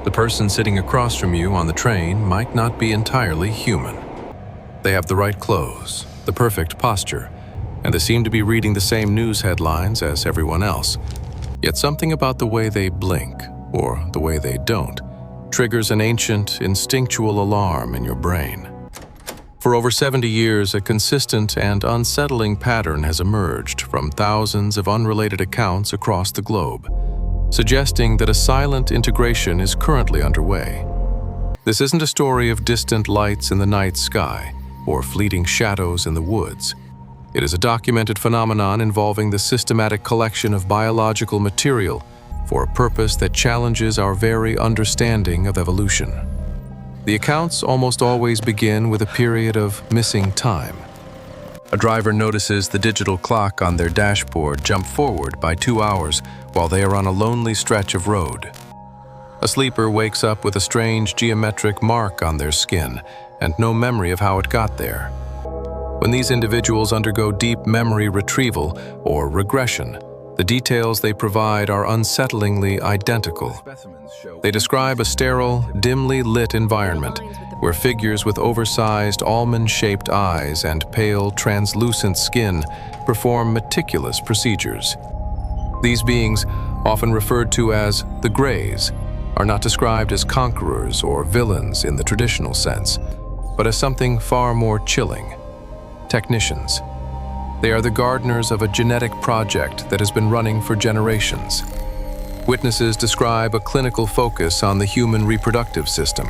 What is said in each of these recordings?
The person sitting across from you on the train might not be entirely human. They have the right clothes, the perfect posture, and they seem to be reading the same news headlines as everyone else. Yet something about the way they blink, or the way they don't, triggers an ancient, instinctual alarm in your brain. For over 70 years, a consistent and unsettling pattern has emerged from thousands of unrelated accounts across the globe, suggesting that a silent integration is currently underway. This isn't a story of distant lights in the night sky or fleeting shadows in the woods. It is a documented phenomenon involving the systematic collection of biological material for a purpose that challenges our very understanding of evolution. The accounts almost always begin with a period of missing time. A driver notices the digital clock on their dashboard jump forward by 2 hours while they are on a lonely stretch of road. A sleeper wakes up with a strange geometric mark on their skin and no memory of how it got there. When these individuals undergo deep memory retrieval or regression, the details they provide are unsettlingly identical. They describe a sterile, dimly lit environment where figures with oversized, almond-shaped eyes and pale, translucent skin perform meticulous procedures. These beings, often referred to as the Greys, are not described as conquerors or villains in the traditional sense, but as something far more chilling: technicians. They are the gardeners of a genetic project that has been running for generations. Witnesses describe a clinical focus on the human reproductive system.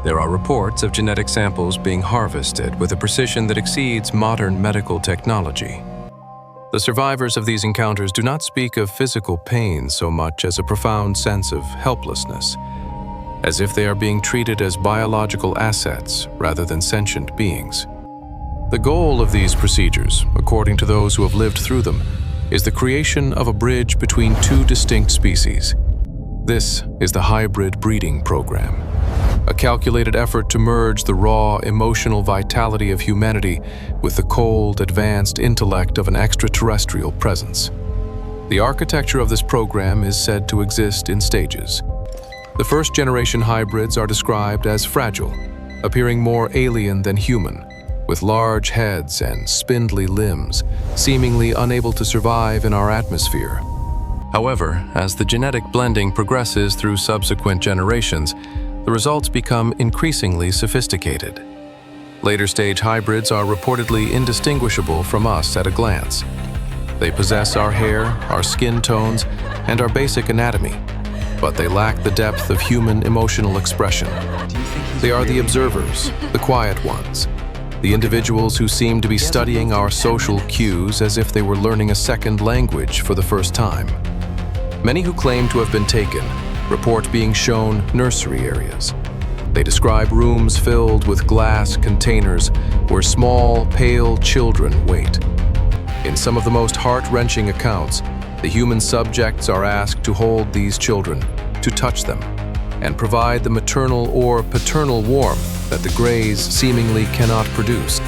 There are reports of genetic samples being harvested with a precision that exceeds modern medical technology. The survivors of these encounters do not speak of physical pain so much as a profound sense of helplessness, as if they are being treated as biological assets rather than sentient beings. The goal of these procedures, according to those who have lived through them, is the creation of a bridge between two distinct species. This is the hybrid breeding program, a calculated effort to merge the raw, emotional vitality of humanity with the cold, advanced intellect of an extraterrestrial presence. The architecture of this program is said to exist in stages. The first-generation hybrids are described as fragile, appearing more alien than human, with large heads and spindly limbs, seemingly unable to survive in our atmosphere. However, as the genetic blending progresses through subsequent generations, the results become increasingly sophisticated. Later-stage hybrids are reportedly indistinguishable from us at a glance. They possess our hair, our skin tones, and our basic anatomy, but they lack the depth of human emotional expression. They are the observers, the quiet ones, the individuals who seem to be studying our social cues as if they were learning a second language for the first time. Many who claim to have been taken report being shown nursery areas. They describe rooms filled with glass containers where small, pale children wait. In some of the most heart-wrenching accounts, the human subjects are asked to hold these children, to touch them, and provide the maternal or paternal warmth that the Greys seemingly cannot produce.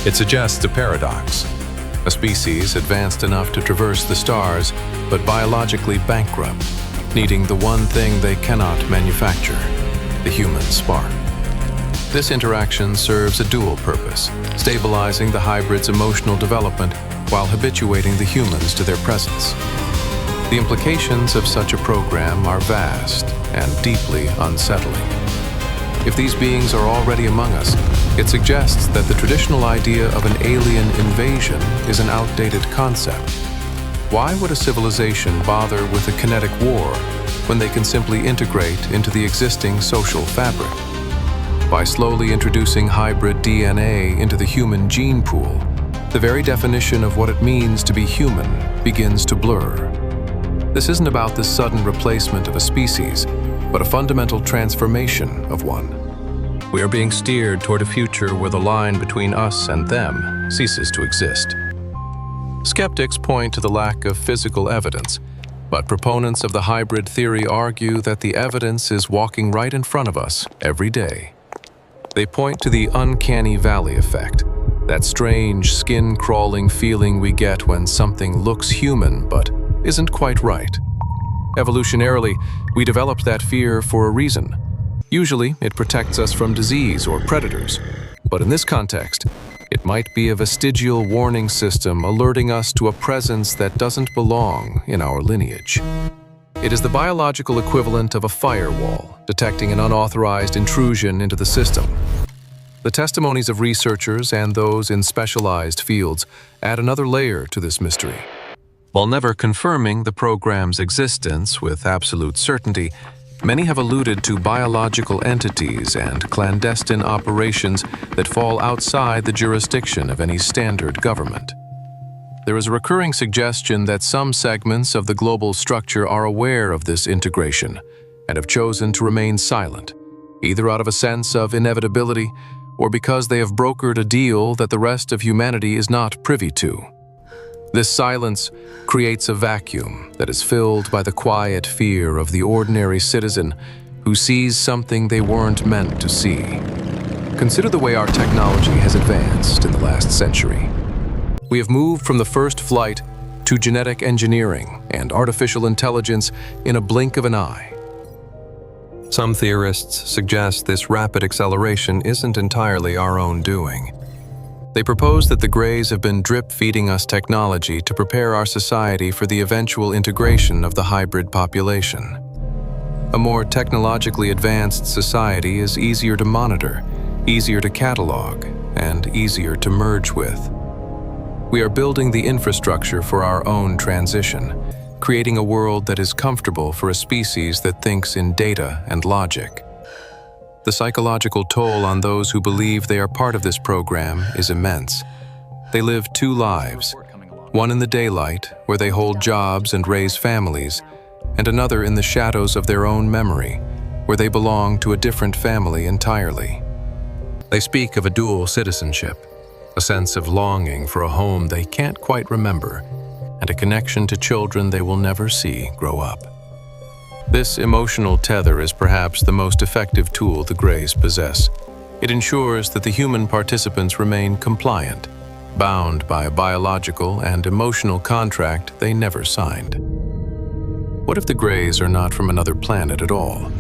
It suggests a paradox. A species advanced enough to traverse the stars, but biologically bankrupt, needing the one thing they cannot manufacture: the human spark. This interaction serves a dual purpose, stabilizing the hybrid's emotional development while habituating the humans to their presence. The implications of such a program are vast and deeply unsettling. If these beings are already among us, it suggests that the traditional idea of an alien invasion is an outdated concept. Why would a civilization bother with a kinetic war when they can simply integrate into the existing social fabric? By slowly introducing hybrid DNA into the human gene pool, the very definition of what it means to be human begins to blur. This isn't about the sudden replacement of a species, but a fundamental transformation of one. We are being steered toward a future where the line between us and them ceases to exist. Skeptics point to the lack of physical evidence, but proponents of the hybrid theory argue that the evidence is walking right in front of us every day. They point to the uncanny valley effect, that strange, skin-crawling feeling we get when something looks human but isn't quite right. Evolutionarily, we developed that fear for a reason. Usually, it protects us from disease or predators. But in this context, it might be a vestigial warning system alerting us to a presence that doesn't belong in our lineage. It is the biological equivalent of a firewall, detecting an unauthorized intrusion into the system. The testimonies of researchers and those in specialized fields add another layer to this mystery. While never confirming the program's existence with absolute certainty, many have alluded to biological entities and clandestine operations that fall outside the jurisdiction of any standard government. There is a recurring suggestion that some segments of the global structure are aware of this integration and have chosen to remain silent, either out of a sense of inevitability or because they have brokered a deal that the rest of humanity is not privy to. This silence creates a vacuum that is filled by the quiet fear of the ordinary citizen who sees something they weren't meant to see. Consider the way our technology has advanced in the last century. We have moved from the first flight to genetic engineering and artificial intelligence in a blink of an eye. Some theorists suggest this rapid acceleration isn't entirely our own doing. They propose that the Greys have been drip-feeding us technology to prepare our society for the eventual integration of the hybrid population. A more technologically advanced society is easier to monitor, easier to catalog, and easier to merge with. We are building the infrastructure for our own transition, creating a world that is comfortable for a species that thinks in data and logic. The psychological toll on those who believe they are part of this program is immense. They live two lives, one in the daylight, where they hold jobs and raise families, and another in the shadows of their own memory, where they belong to a different family entirely. They speak of a dual citizenship, a sense of longing for a home they can't quite remember, and a connection to children they will never see grow up. This emotional tether is perhaps the most effective tool the Greys possess. It ensures that the human participants remain compliant, bound by a biological and emotional contract they never signed. What if the Greys are not from another planet at all,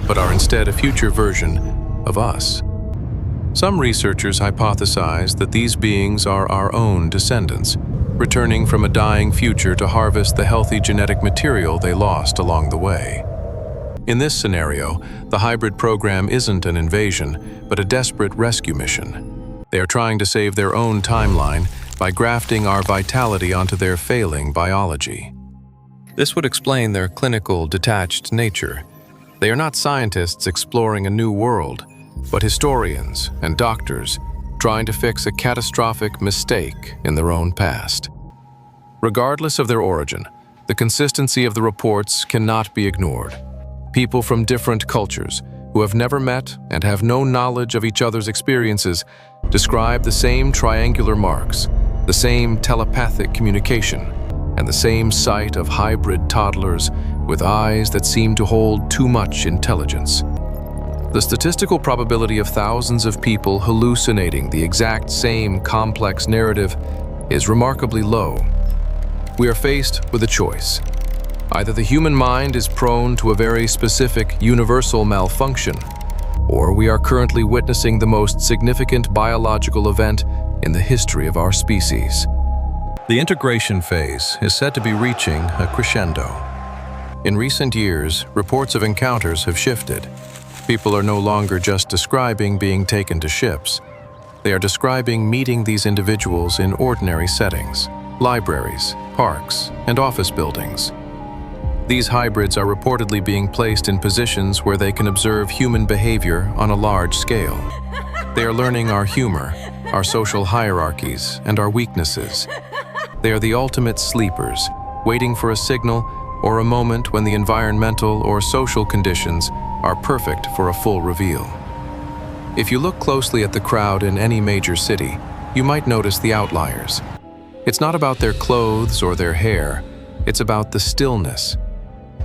but are instead a future version of us? Some researchers hypothesize that these beings are our own descendants, returning from a dying future to harvest the healthy genetic material they lost along the way. In this scenario, the hybrid program isn't an invasion, but a desperate rescue mission. They are trying to save their own timeline by grafting our vitality onto their failing biology. This would explain their clinical, detached nature. They are not scientists exploring a new world, but historians and doctors trying to fix a catastrophic mistake in their own past. Regardless of their origin, the consistency of the reports cannot be ignored. People from different cultures, who have never met and have no knowledge of each other's experiences, describe the same triangular marks, the same telepathic communication, and the same sight of hybrid toddlers with eyes that seem to hold too much intelligence. The statistical probability of thousands of people hallucinating the exact same complex narrative is remarkably low. We are faced with a choice. Either the human mind is prone to a very specific universal malfunction, or we are currently witnessing the most significant biological event in the history of our species. The integration phase is said to be reaching a crescendo. In recent years, reports of encounters have shifted. People are no longer just describing being taken to ships. They are describing meeting these individuals in ordinary settings, libraries, parks, and office buildings. These hybrids are reportedly being placed in positions where they can observe human behavior on a large scale. They are learning our humor, our social hierarchies, and our weaknesses. They are the ultimate sleepers, waiting for a signal or a moment when the environmental or social conditions are perfect for a full reveal. If you look closely at the crowd in any major city, you might notice the outliers. It's not about their clothes or their hair, it's about the stillness.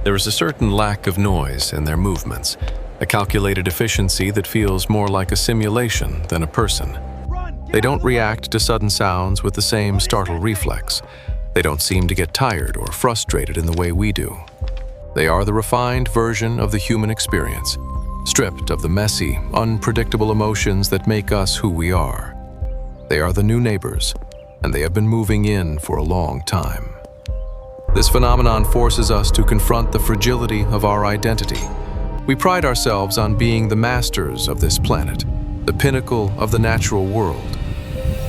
There is a certain lack of noise in their movements, a calculated efficiency that feels more like a simulation than a person. They don't react to sudden sounds with the same startle reflex. They don't seem to get tired or frustrated in the way we do. They are the refined version of the human experience, stripped of the messy, unpredictable emotions that make us who we are. They are the new neighbors, and they have been moving in for a long time. This phenomenon forces us to confront the fragility of our identity. We pride ourselves on being the masters of this planet, the pinnacle of the natural world.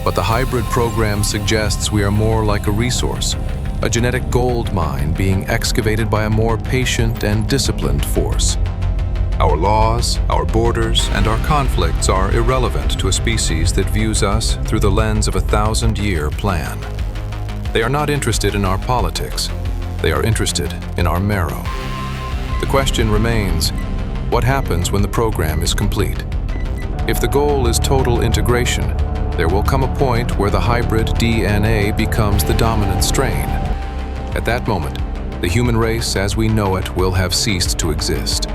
But the hybrid program suggests we are more like a resource, a genetic gold mine being excavated by a more patient and disciplined force. Our laws, our borders, and our conflicts are irrelevant to a species that views us through the lens of a 1,000-year plan. They are not interested in our politics. They are interested in our marrow. The question remains, what happens when the program is complete? If the goal is total integration, there will come a point where the hybrid DNA becomes the dominant strain. At that moment, the human race as we know it will have ceased to exist,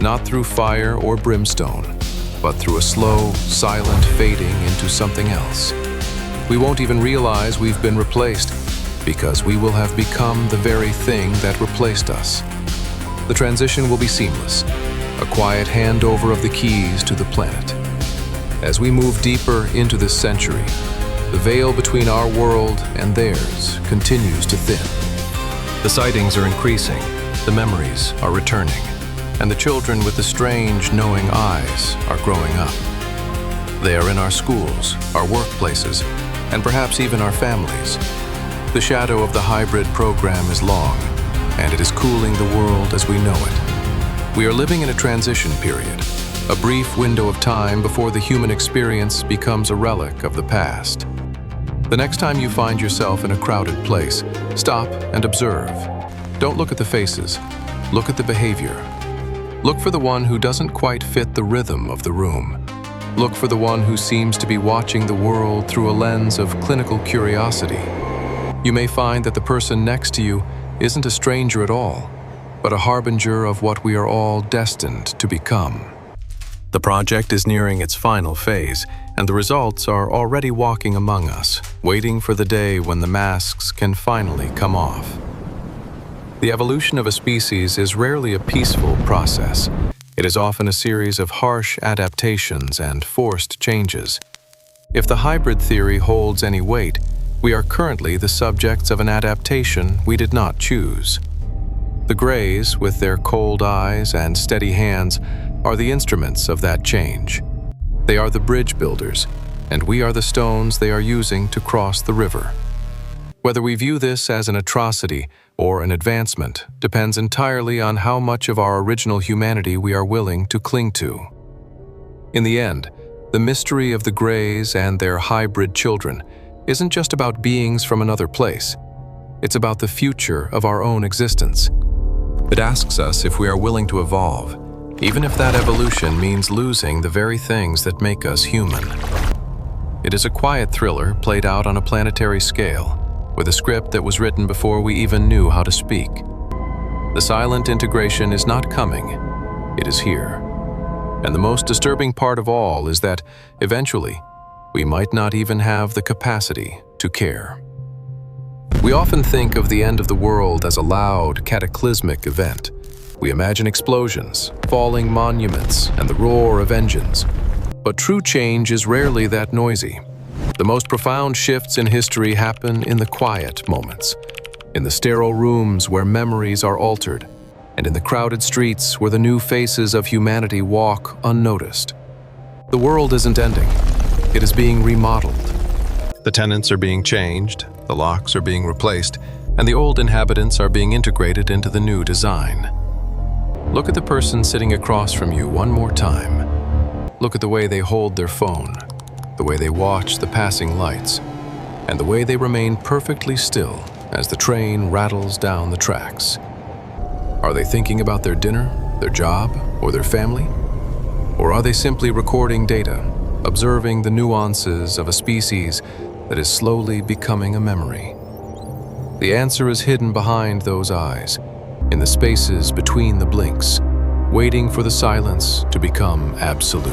not through fire or brimstone, but through a slow, silent fading into something else. We won't even realize we've been replaced, because we will have become the very thing that replaced us. The transition will be seamless, a quiet handover of the keys to the planet. As we move deeper into this century, the veil between our world and theirs continues to thin. The sightings are increasing, the memories are returning, and the children with the strange, knowing eyes are growing up. They are in our schools, our workplaces, and perhaps even our families. The shadow of the hybrid program is long, and it is cooling the world as we know it. We are living in a transition period, a brief window of time before the human experience becomes a relic of the past. The next time you find yourself in a crowded place, stop and observe. Don't look at the faces, look at the behavior. Look for the one who doesn't quite fit the rhythm of the room. Look for the one who seems to be watching the world through a lens of clinical curiosity. You may find that the person next to you isn't a stranger at all, but a harbinger of what we are all destined to become. The project is nearing its final phase, and the results are already walking among us, waiting for the day when the masks can finally come off. The evolution of a species is rarely a peaceful process. It is often a series of harsh adaptations and forced changes. If the hybrid theory holds any weight, we are currently the subjects of an adaptation we did not choose. The Greys, with their cold eyes and steady hands, are the instruments of that change. They are the bridge builders, and we are the stones they are using to cross the river. Whether we view this as an atrocity or an advancement depends entirely on how much of our original humanity we are willing to cling to. In the end, the mystery of the Greys and their hybrid children isn't just about beings from another place. It's about the future of our own existence. It asks us if we are willing to evolve, even if that evolution means losing the very things that make us human. It is a quiet thriller played out on a planetary scale, with a script that was written before we even knew how to speak. The silent integration is not coming, it is here. And the most disturbing part of all is that, eventually, we might not even have the capacity to care. We often think of the end of the world as a loud, cataclysmic event. We imagine explosions, falling monuments, and the roar of engines. But true change is rarely that noisy. The most profound shifts in history happen in the quiet moments, in the sterile rooms where memories are altered, and in the crowded streets where the new faces of humanity walk unnoticed. The world isn't ending. It is being remodeled. The tenants are being changed, the locks are being replaced, and the old inhabitants are being integrated into the new design. Look at the person sitting across from you one more time. Look at the way they hold their phone, the way they watch the passing lights, and the way they remain perfectly still as the train rattles down the tracks. Are they thinking about their dinner, their job, or their family? Or are they simply recording data, observing the nuances of a species that is slowly becoming a memory? The answer is hidden behind those eyes, in the spaces between the blinks, waiting for the silence to become absolute.